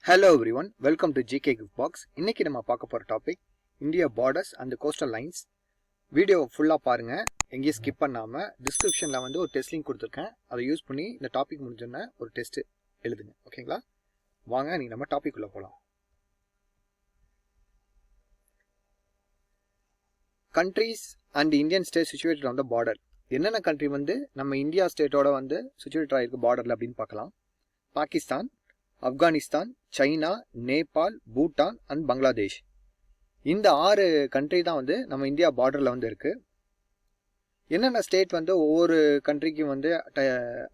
Hello everyone, welcome to GK Gift Box. இன்னைக்கு நம்ம பார்க்க போற topic India borders and coastal lines. Video ஃபுல்லா பாருங்க, எங்கேயும் ஸ்கிப் பண்ணாம. டிஸ்கிரிப்ஷன்ல வந்து ஒரு டெஸ்ட் லிங்க் கொடுத்துருக்கேன், அதை யூஸ் பண்ணி இந்த டாபிக் முடிஞ்சோன்னே ஒரு டெஸ்ட் எழுதுங்க. ஓகேங்களா? வாங்க நீ நம்ம டாபிக் உள்ள போலாம். Countries and Indian state situated on the border. என்னென்ன கண்ட்ரி வந்து நம்ம இந்தியா ஸ்டேட்டோட வந்து சிச்சுவேட்டட் ஆயிருக்கு பார்டர்ல அப்படின்னு பார்க்கலாம். Pakistan, Afghanistan, China, Nepal, Bhutan and Bangladesh. இந்த 6 கண்ட்ரி தான் வந்து நம்ம இந்தியா பார்டரில் வந்து இருக்குது. என்னென்ன ஸ்டேட் வந்து ஒவ்வொரு கண்ட்ரிக்கும் வந்து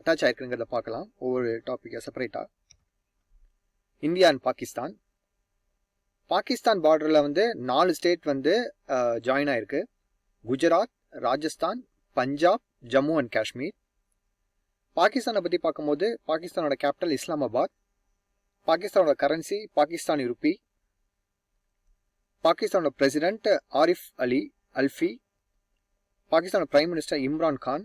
அட்டாச் ஆயிருக்குங்கிறத பார்க்கலாம், ஒவ்வொரு டாப்பிக்கை செப்பரேட்டாக. India and Pakistan. பாகிஸ்தான் பார்டரில் வந்து 4 ஸ்டேட் வந்து ஜாயின் ஆயிருக்கு. குஜராத், ராஜஸ்தான், பஞ்சாப், ஜம்மு அண்ட் காஷ்மீர். பாகிஸ்தானை பற்றி பார்க்கும்போது பாகிஸ்தானோட கேபிட்டல் இஸ்லாமாபாத். பாகிஸ்தானோட கரன்சி பாகிஸ்தானி ருப்பி. பாகிஸ்தானோட பிரசிடென்ட் ஆரிஃப் அலி அல்ஃபி. பாகிஸ்தானோட prime minister Imran Khan.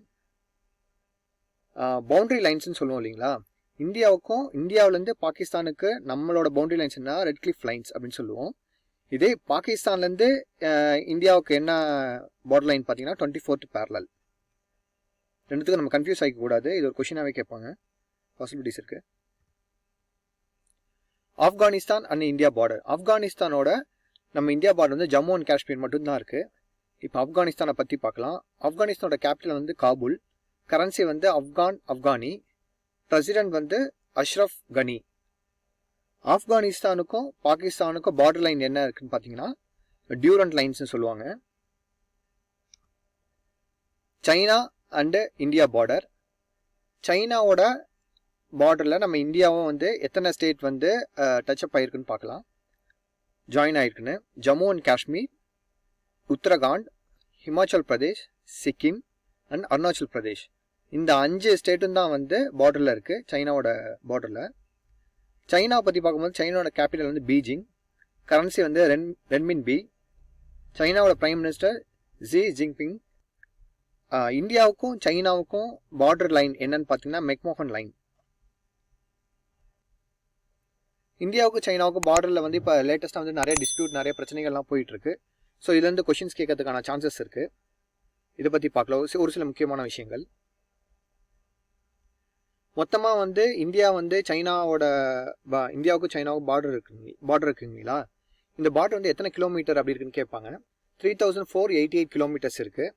Boundary லைன்ஸ்னு சொல்லுவோம் இல்லைங்களா, இந்தியாவிலேருந்து பாகிஸ்தானுக்கு நம்மளோட பவுண்டரி லைன்ஸ் என்ன, ரெட் கிளிஃப் லைன்ஸ் அப்படின்னு சொல்லுவோம். இதே பாகிஸ்தான்லேருந்து இந்தியாவுக்கு என்ன பார்டர் லைன் பார்த்தீங்கன்னா 24th parallel. ரெண்டுத்துக்கும் நம்ம கன்ஃபியூஸ் ஆகிக்கூடாது, இது ஒரு கொஷினாகவே கேட்பாங்க, பாசிபிலிட்டிஸ் இருக்கு. Afghanistan and India border. ஆப்கானிஸ்தானோட நம்ம இந்தியா பார்டர் வந்து ஜம்மு அண்ட் காஷ்மீர் மட்டும்தான் இருக்கு. இப்போ ஆப்கானிஸ்தானை பற்றி பார்க்கலாம். ஆப்கானிஸ்தானோட கேபிட்டல் வந்து காபூல். கரன்சி வந்து அஃப்கானி. பிரசிடென்ட் வந்து அஷ்ரஃப் கனி. ஆப்கானிஸ்தானுக்கும் பாகிஸ்தானுக்கும் பார்டர் லைன் என்ன இருக்குன்னு பார்த்தீங்கன்னா டியூரண்ட் லைன்ஸ்னு சொல்லுவாங்க. China and India border. சைனாவோட பார்டரில் நம்ம இந்தியாவும் வந்து எத்தனை ஸ்டேட் வந்து டச்சப் ஆகிருக்குன்னு பார்க்கலாம், ஜாயின் ஆகிருக்குன்னு. Jammu and Kashmir, Uttarakhand, Himachal Pradesh, Sikkim and Arunachal Pradesh. இந்த 5 ஸ்டேட்டும் தான் வந்து பார்டரில் இருக்குது, சைனாவோட பார்டரில். சைனாவை பற்றி பார்க்கும்போது சைனாவோட கேபிட்டல் வந்து பீஜிங். கரன்சி வந்து ரென்மின்பி. சைனாவோட பிரைம் மினிஸ்டர் ஜி ஜின்பிங். இந்தியாவுக்கும் சைனாவுக்கும் பார்டர் லைன் என்னன்னு பார்த்தீங்கன்னா மெக்மோகன் லைன். இந்தியாவுக்கு சைனாவுக்கு பார்டரில் வந்து இப்போ லேட்டஸ்ட்டாக வந்து நிறைய டிஸ்பியூட், நிறைய பிரச்சனைகள்லாம் போயிட்டுருக்கு. ஸோ இதுலேருந்து கொஷின்ஸ் கேட்கறதுக்கான சான்சஸ் இருக்குது. இதை பற்றி பார்க்கலாம், ஒரு சில முக்கியமான விஷயங்கள். மொத்தமாக வந்து இந்தியா வந்து இந்தியாவுக்கும் சைனாவுக்கும் பார்டர் இருக்குங்களா, இந்த பார்டர் வந்து எத்தனை கிலோமீட்டர் அப்படி இருக்குன்னு கேட்பாங்க. 3488 கிலோமீட்டர்ஸ் இருக்குது.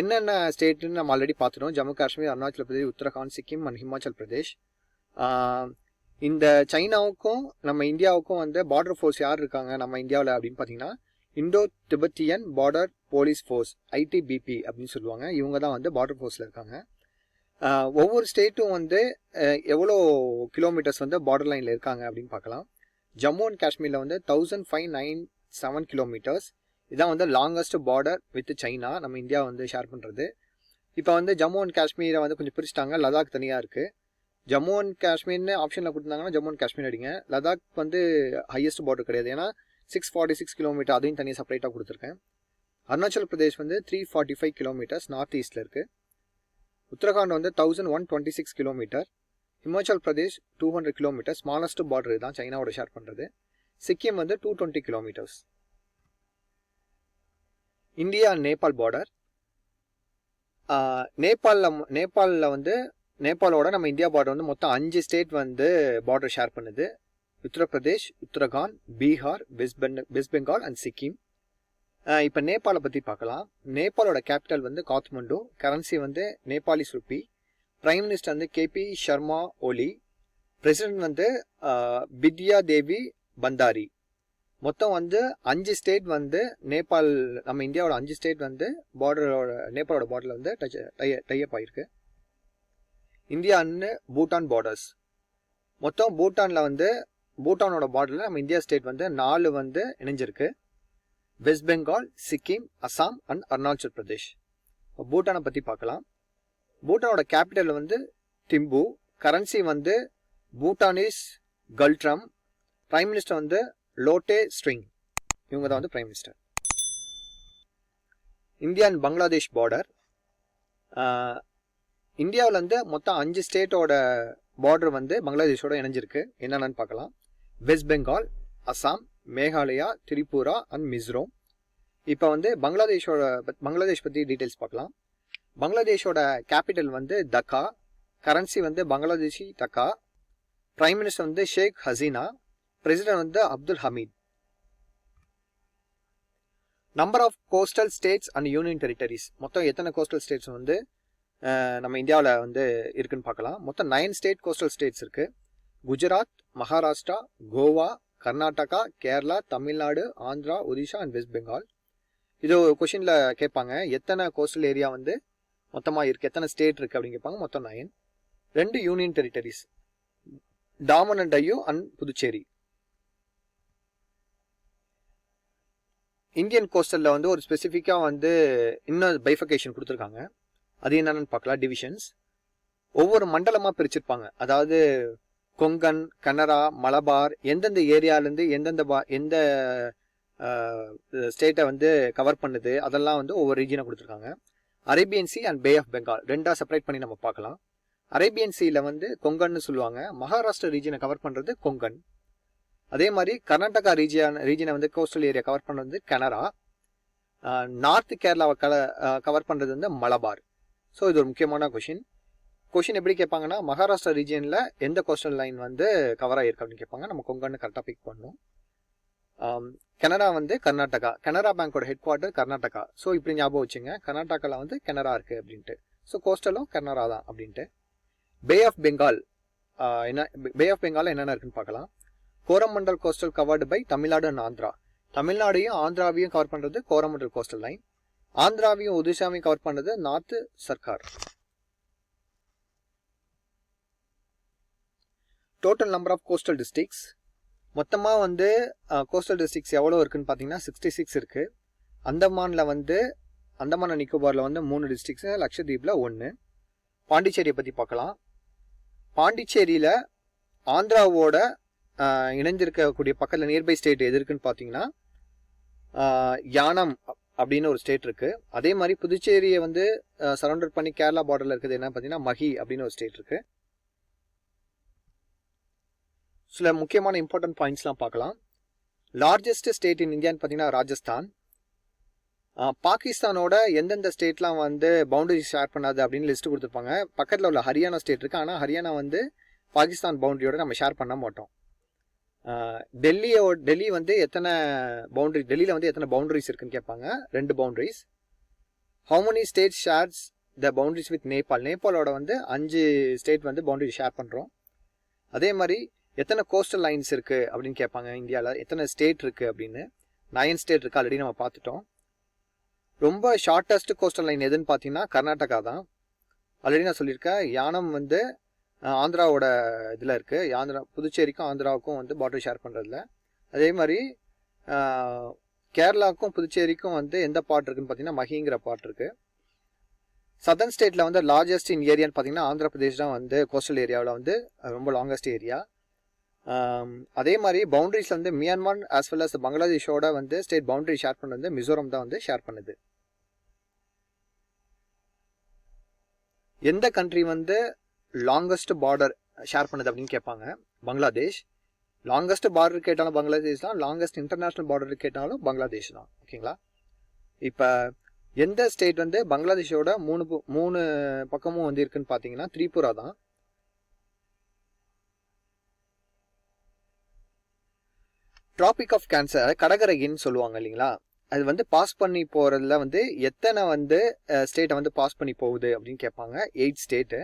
என்னென்ன ஸ்டேட்டுன்னு நம்ம ஆல்ரெடி பார்த்துட்டோம், ஜம்மு காஷ்மீர், அருணாச்சல் பிரதேஷ், உத்தரகாண்ட், சிக்கிம் அண்ட் ஹிமாச்சல் பிரதேஷ். இந்த சைனாவுக்கும் நம்ம இந்தியாவுக்கும் வந்து பார்டர் ஃபோர்ஸ் யார் இருக்காங்க நம்ம இந்தியாவில் அப்படின்னு பார்த்தீங்கன்னா Indo Tibetan border police force, ITBP அப்படின்னு சொல்லுவாங்க. இவங்க தான் வந்து பார்டர் ஃபோர்ஸில் இருக்காங்க. ஒவ்வொரு ஸ்டேட்டும் வந்து எவ்வளோ கிலோமீட்டர்ஸ் வந்து பார்டர் லைனில் இருக்காங்க அப்படின்னு பார்க்கலாம். ஜம்மு அண்ட் காஷ்மீரில் வந்து 1597 கிலோமீட்டர்ஸ். இதான் வந்து லாங்கஸ்ட் பார்டர் வித் சைனா, நம்ம இந்தியா வந்து ஷேர் பண்ணுறது. இப்போ வந்து ஜம்மு அண்ட் காஷ்மீரை வந்து கொஞ்சம் பிரிச்சிட்டாங்க, லடாக் தனியாக இருக்குது. ஜம்மு அண்ட் காஷ்மீர்னு ஆப்ஷனில் கொடுத்துருந்தாங்கன்னா ஜம்மு அண்ட் காஷ்மீர் அடிங்க. லடாக் வந்து ஹையஸ்ட் பார்டர் கிடையாது, ஏன்னா 646 கிலோமீட்டர், அதையும் தனியாக செப்பரேட்டாக கொடுத்துருக்கேன். அருணாச்சல் பிரதேஷ் வந்து 345 கிலோமீட்டர்ஸ் நார்த் ஈஸ்டில் இருக்குது. உத்தரகாண்ட் வந்து 1126 kilometre. Himachal Pradesh 200 kilometre, smallest border தான் சைனாவோட ஷேர் பண்ணுறது. சிக்கிம் வந்து 220 kilometres. India and Nepal border. நேபாளில் வந்து நேபாளோட நம்ம இந்தியா பார்டர் வந்து மொத்தம் 5 ஸ்டேட் வந்து பார்டர் ஷேர் பண்ணுது. Uttar Pradesh, Uttarakhand, Bihar, west Bengal and Sikkim. இப்போ நேபாளை பற்றி பார்க்கலாம். நேபாளோட கேபிட்டல் வந்து காத்மண்டு. கரன்சி வந்து நேபாளிஸ் ருப்பி. பிரைம் மினிஸ்டர் வந்து கேபி சர்மா ஓலி. பிரசிடென்ட் வந்து பித்யா தேவி பந்தாரி. மொத்தம் வந்து 5 ஸ்டேட் வந்து நம்ம இந்தியாவோட 5 ஸ்டேட் வந்து நேபாளோட பார்டரில் வந்து டைப் ஆகிருக்கு. India and Bhutan borders. மொத்தம் பூட்டானோட பார்டரில் நம்ம இந்தியா ஸ்டேட் வந்து 4 வந்து இணைஞ்சிருக்கு. வெஸ்ட் பெங்கால், சிக்கிம், அசாம் அண்ட் அருணாச்சல் பிரதேஷ். பூட்டானை பற்றி பார்க்கலாம். பூட்டானோட கேபிட்டல் வந்து திம்பு. கரன்சி வந்து பூட்டானிஸ் கல்ட்ரம். பிரைம் மினிஸ்டர் வந்து லோட்டே ஸ்ட்ரிங். இவங்க தான் வந்து prime minister. India and Bangladesh border. இந்தியாவில் வந்து மொத்தம் 5 ஸ்டேட்டோட பார்டர் வந்து பங்களாதேஷோட இணைஞ்சிருக்கு. என்னென்னு பார்க்கலாம். West Bengal, Assam, Meghalaya, Tripura and Mizoram. இப்போ வந்து பங்களாதேஷ் பற்றி டீட்டெயில்ஸ் பார்க்கலாம். பங்களாதேஷோட கேபிட்டல் வந்து தக்கா, கரன்சி வந்து பங்களாதேஷி தக்கா, பிரைம் மினிஸ்டர் வந்து ஷேக் ஹசீனா, பிரசிடென்ட் வந்து Abdul Hamid. Number of coastal states and union territories, மொத்தம் எத்தனை கோஸ்டல் ஸ்டேட்ஸ் வந்து நம்ம இந்தியாவில் வந்து இருக்குன்னு பார்க்கலாம். மொத்தம் 9 ஸ்டேட் கோஸ்டல் ஸ்டேட்ஸ் இருக்கு. Gujarat, Maharashtra, Goa, Karnataka, Kerala, Tamil Nadu, Andhra, Odisha and west Bengal. இது கொஸ்டின்ல கேட்பாங்க, எத்தனை கோஸ்டல் ஏரியா வந்து மொத்தமாக இருக்கு, எத்தனை ஸ்டேட் இருக்கு அப்படின்னு கேட்பாங்க. மொத்தம் 9. 2 union territories, Daman and Diu and Puducherry. Indian கோஸ்டல்ல வந்து ஒரு ஸ்பெசிஃபிக்கா வந்து இன்னும் பைஃபகேஷன் கொடுத்துருக்காங்க. அது என்னன்னு பார்க்கலாம். டிவிஷன்ஸ் ஒவ்வொரு மண்டலமா பிரிச்சிருப்பாங்க. அதாவது கொங்கன், கனரா, மலபார், எந்தெந்த ஏரியாலேருந்து எந்த ஸ்டேட்டை வந்து கவர் பண்ணுது, அதெல்லாம் வந்து ஒவ்வொரு ரீஜனை கொடுத்துருக்காங்க. Arabian sea and bay of Bengal ரெண்டாக செப்பரேட் பண்ணி நம்ம பார்க்கலாம். அரேபியன் சீல வந்து கொங்கன்னு சொல்லுவாங்க. மகாராஷ்டிரா ரீஜனை கவர் பண்ணுறது கொங்கன். அதே மாதிரி கர்நாடகா ரீஜனை வந்து கோஸ்டல் ஏரியா கவர் பண்ணுறது கனரா. நார்த் கேரளாவை கவர் பண்ணுறது வந்து மலபார். ஸோ இது ஒரு முக்கியமான கொஷின் எப்படி கேட்பாங்கன்னா, மகாராஷ்டிரா ரீஜியனில் எந்த கோஸ்டல் லைன் வந்து கவர் ஆகிருக்கு அப்படின்னு கேட்பாங்க. நம்ம கொங்கன்னு கரெக்டாக பிக் பண்ணணும். கனரா வந்து கர்நாடகா, கனரா பேங்கோட ஹெட் குவார்ட்டர் கர்நாடகா. ஸோ இப்படி ஞாபகம் வச்சுங்க, கர்நாடகாவில் வந்து கனரா இருக்குது அப்படின்ட்டு. ஸோ கோஸ்டலும் கனரா தான் அப்படின்ட்டு. பே ஆஃப் பெங்கால் என்னென்ன இருக்குன்னு பார்க்கலாம். Coromandel coastal covered by Tamil Nadu and Andhra. தமிழ்நாடையும் ஆந்திராவையும் கவர் பண்ணுறது கோரமண்டல் கோஸ்டல் லைன். ஆந்திராவையும் ஒடிசாவையும் கவர் பண்ணுறது north Circars. Total number of coastal districts, மொத்தமாக வந்து கோஸ்டல் டிஸ்ட்ரிக்ஸ் எவ்வளோ இருக்குன்னு பார்த்தீங்கன்னா 66 இருக்குது. அந்தமான் நிக்கோபாரில் வந்து 3 டிஸ்ட்ரிக்ஸ், லட்சத்தீப்பில் 1. பாண்டிச்சேரியை பற்றி பார்க்கலாம். பாண்டிச்சேரியில் ஆந்திராவோட இணைஞ்சிருக்கக்கூடிய பக்கத்தில் நியர்பை ஸ்டேட் எது இருக்குன்னு பார்த்தீங்கன்னா யானம் அப்படின்னு ஒரு ஸ்டேட் இருக்குது. அதே மாதிரி புதுச்சேரியை வந்து சரௌண்டட் பண்ணி கேரளா பார்டரில் இருக்குது என்ன பார்த்தீங்கன்னா மஹி அப்படின்னு ஒரு ஸ்டேட் இருக்குது. சில முக்கியமான இம்பார்ட்டன்ட் பாயிண்ட்ஸ்லாம் பார்க்கலாம். லார்ஜஸ்ட் ஸ்டேட் இன் இந்தியான்னு பார்த்தீங்கன்னா ராஜஸ்தான். பாகிஸ்தானோட எந்தெந்த ஸ்டேட்லாம் வந்து பவுண்டரி ஷேர் பண்ணாது அப்படின்னு லிஸ்ட் கொடுத்துருப்பாங்க. பக்கத்தில் உள்ள ஹரியானா ஸ்டேட் இருக்குது. ஆனால் ஹரியானா வந்து பாகிஸ்தான் பவுண்டரியோட நம்ம ஷேர் பண்ண மாட்டோம். டெல்லி வந்து டெல்லியில் வந்து எத்தனை பவுண்டரிஸ் இருக்குன்னு கேட்பாங்க. 2 boundaries. How many state shares the boundaries with Nepal. நேபாளோட வந்து 5 ஸ்டேட் வந்து பவுண்டரி ஷேர் பண்ணுறோம். அதே மாதிரி எத்தனை கோஸ்டல் லைன்ஸ் இருக்குது அப்படின்னு கேட்பாங்க. இந்தியாவில் எத்தனை ஸ்டேட் இருக்குது அப்படின்னு 9 ஸ்டேட் இருக்குது. ஆல்ரெடி நம்ம பார்த்துட்டோம். ரொம்ப ஷார்ட்டஸ்ட் கோஸ்டல் லைன் எதுன்னு பார்த்தீங்கன்னா கர்நாடகா தான். ஆல்ரெடி நான் சொல்லியிருக்கேன். யானம் வந்து ஆந்திராவோட இதில் இருக்குது. புதுச்சேரிக்கும் ஆந்திராவுக்கும் வந்து பார்டர் ஷேர் பண்ணுறதுல. அதே மாதிரி கேரளாவுக்கும் புதுச்சேரிக்கும் வந்து எந்த பார்ட் இருக்குன்னு பார்த்தீங்கன்னா மஹிங்கிற பார்ட் இருக்குது. சதர்ன் ஸ்டேட்டில் வந்து லார்ஜஸ்ட் இன் ஏரியான்னு பார்த்தீங்கன்னா ஆந்திர பிரதேஷ் தான் வந்து கோஸ்டல் ஏரியாவில் வந்து ரொம்ப லாங்கஸ்ட் ஏரியா. அதே மாதிரி பவுண்டரிஸில் வந்து மியான்மர் ஆஸ் வெல் அஸ் பங்களாதேஷோட வந்து ஸ்டேட் பவுண்டரி ஷேர் பண்ணது மிசோரம் தான் வந்து ஷேர் பண்ணுது. எந்த கண்ட்ரி வந்து லாங்கஸ்ட் பார்டர் ஷேர் பண்ணுது அப்படின்னு கேட்பாங்க. பங்களாதேஷ். லாங்கஸ்ட் பார்டர் கேட்டாலும் பங்களாதேஷ் தான், லாங்கஸ்ட் இன்டர்நேஷ்னல் பார்டர் கேட்டாலும் பங்களாதேஷ் தான். ஓகேங்களா. இப்போ எந்த ஸ்டேட் வந்து பங்களாதேஷோட மூணு பக்கமும் வந்து இருக்குன்னு பார்த்தீங்கன்னா திரிபுரா தான். டிராபிக் ஆஃப் கேன்சர் கடகரைன்னு சொல்லுவாங்க இல்லைங்களா. அது வந்து பாஸ் பண்ணி போகிறதுல வந்து எத்தனை வந்து ஸ்டேட்டை வந்து பாஸ் பண்ணி போகுது அப்படின்னு கேட்பாங்க. 8 ஸ்டேட்டு.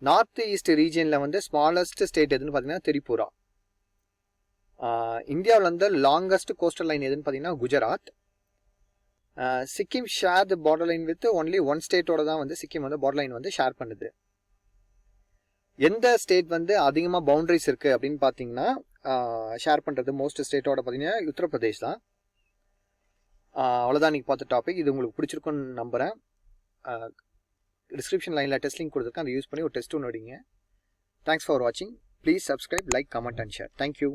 நார்த் ஈஸ்ட் ரீஜியனில் வந்து ஸ்மாலஸ்ட் ஸ்டேட் எதுன்னு பார்த்தீங்கன்னா திரிபுரா. இந்தியாவில் வந்து லாங்கஸ்ட் கோஸ்டல் லைன் எதுன்னு பார்த்தீங்கன்னா Gujarat. Sikkim share the border line with only 1 ஸ்டேட்டோட தான் வந்து சிக்கிம் வந்து பார்டர் லைன் வந்து ஷேர் பண்ணுது. எந்த ஸ்டேட் வந்து அதிகமாக பவுண்டரிஸ் இருக்குது அப்படின்னு பார்த்தீங்கன்னா ஷேர் பண்ணுறது மோஸ்ட் ஸ்டேட்டோட பார்த்தீங்கன்னா உத்தரப்பிரதேஷ் தான். அவ்வளோதான் நீங்கள் பார்த்த டாபிக். இது உங்களுக்கு பிடிச்சிருக்குன்னு நம்புகிறேன். டிஸ்கிரிப்ஷன் லைனில் டெஸ்ட் லிங்க் கொடுத்துருக்கேன். அதை யூஸ் பண்ணி ஒரு டெஸ்ட் ஒன்று அடிங்க. தேங்க்ஸ் ஃபார் வாட்சிங். Please subscribe, like, comment and share. Thank you.